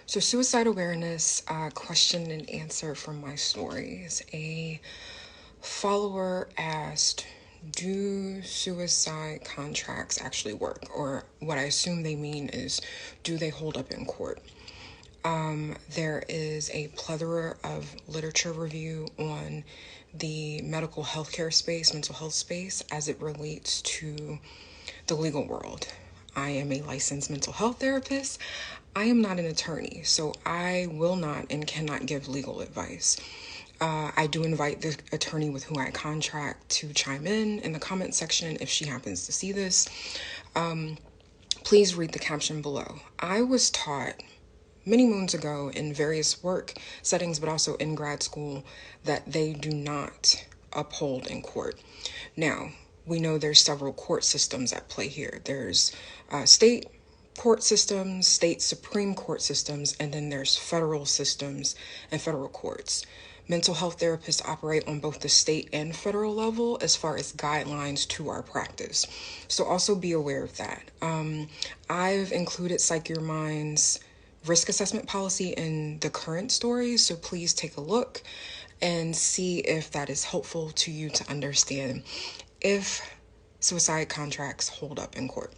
So suicide awareness, question and answer from my stories. A follower asked, do suicide contracts actually work? Or what I assume they mean is, do they hold up in court? There is a plethora of literature review on the medical healthcare space, mental health space, as it relates to the legal world. I am a licensed mental health therapist. I am not an attorney, so I will not and cannot give legal advice. I do invite the attorney with who I contract to chime in the comment section if she happens to see this. Please read the caption below. I was taught many moons ago in various work settings, but also in grad school, that they do not uphold in court. Now, we know there's several court systems at play here. There's state court systems, state Supreme Court systems, and then there's federal systems and federal courts. Mental health therapists operate on both the state and federal level as far as guidelines to our practice. So also be aware of that. I've included Psych Your Mind's risk assessment policy in the current story, so please take a look and see if that is helpful to you to understand if suicide contracts hold up in court.